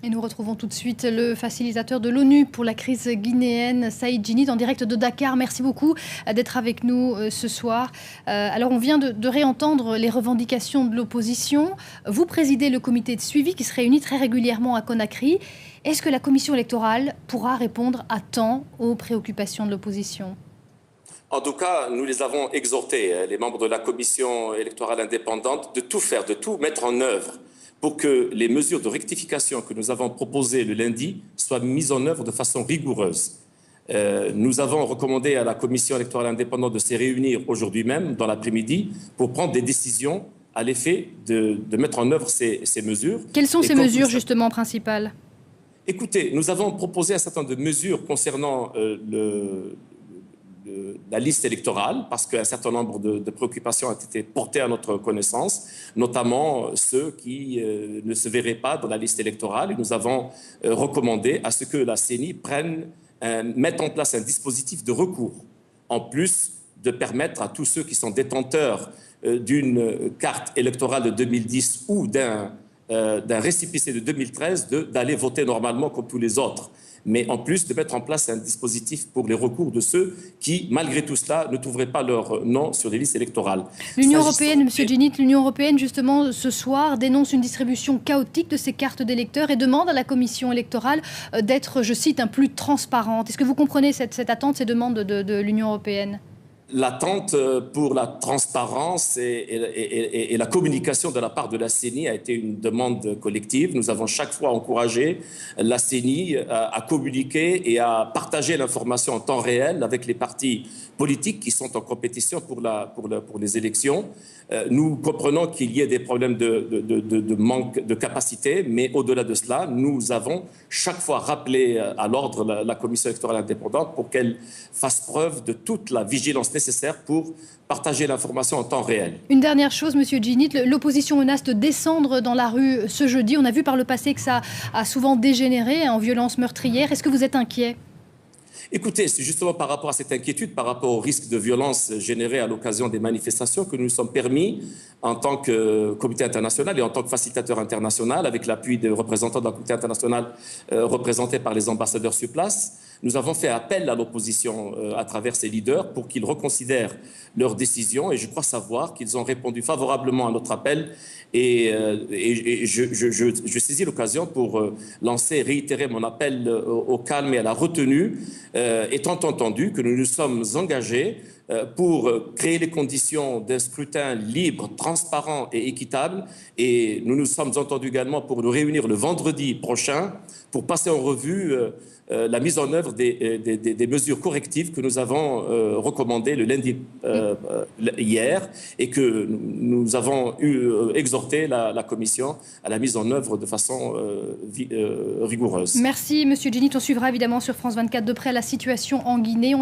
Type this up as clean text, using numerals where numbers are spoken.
Et nous retrouvons tout de suite le facilitateur de l'ONU pour la crise guinéenne, Saïd Djinnit, en direct de Dakar. Merci beaucoup d'être avec nous ce soir. Alors, on vient de réentendre les revendications de l'opposition. Vous présidez le comité de suivi qui se réunit très régulièrement à Conakry. Est-ce que la commission électorale pourra répondre à temps aux préoccupations de l'opposition ? En tout cas, nous les avons exhortés, les membres de la commission électorale indépendante, de tout faire, de tout mettre en œuvre pour que les mesures de rectification que nous avons proposées le lundi soient mises en œuvre de façon rigoureuse. Nous avons recommandé à la commission électorale indépendante de se réunir aujourd'hui même, dans l'après-midi, pour prendre des décisions à l'effet de mettre en œuvre ces mesures. Quelles sont ces mesures, justement, principales ? Écoutez, nous avons proposé un certain nombre de mesures concernant la liste électorale, parce qu'un certain nombre de préoccupations ont été portées à notre connaissance, notamment ceux qui ne se verraient pas dans la liste électorale. Et nous avons recommandé à ce que la CENI mette en place un dispositif de recours, en plus de permettre à tous ceux qui sont détenteurs d'une carte électorale de 2010 ou d'un récépissé de 2013 d'aller voter normalement comme tous les autres. Mais en plus de mettre en place un dispositif pour les recours de ceux qui, malgré tout cela, ne trouveraient pas leur nom sur les listes électorales. L'Union européenne, M. Djinnit, l'Union européenne, justement, ce soir, dénonce une distribution chaotique de ces cartes d'électeurs et demande à la commission électorale d'être, je cite, plus transparente. Est-ce que vous comprenez cette attente, ces demandes de l'Union européenne ? L'attente pour la transparence et la communication de la part de la CENI a été une demande collective. Nous avons chaque fois encouragé la CENI à communiquer et à partager l'information en temps réel avec les partis politiques qui sont en compétition pour les élections. Nous comprenons qu'il y ait des problèmes de manque de capacité, mais au-delà de cela, nous avons chaque fois rappelé à l'ordre la commission électorale indépendante pour qu'elle fasse preuve de toute la vigilance nécessaire pour partager l'information en temps réel. Une dernière chose, M. Djinnit, l'opposition menace de descendre dans la rue ce jeudi. On a vu par le passé que ça a souvent dégénéré en violence meurtrière. Est-ce que vous êtes inquiet ? Écoutez, c'est justement par rapport à cette inquiétude, par rapport au risque de violence généré à l'occasion des manifestations que nous nous sommes permis, en tant que comité international et en tant que facilitateur international, avec l'appui des représentants de la communauté internationale représentés par les ambassadeurs sur place, nous avons fait appel à l'opposition à travers ses leaders pour qu'ils reconsidèrent leurs décisions. Et je crois savoir qu'ils ont répondu favorablement à notre appel. Et je saisis l'occasion pour lancer et réitérer mon appel au calme et à la retenue, étant entendu que nous nous sommes engagés pour créer les conditions d'un scrutin libre, transparent et équitable. Et nous nous sommes entendus également pour nous réunir le vendredi prochain pour passer en revue la mise en œuvre des mesures correctives que nous avons recommandées le lundi hier et que nous avons exhorté la Commission à la mise en œuvre de façon rigoureuse. Merci, M. Djinnit. On suivra évidemment sur France 24 de près la situation en Guinée.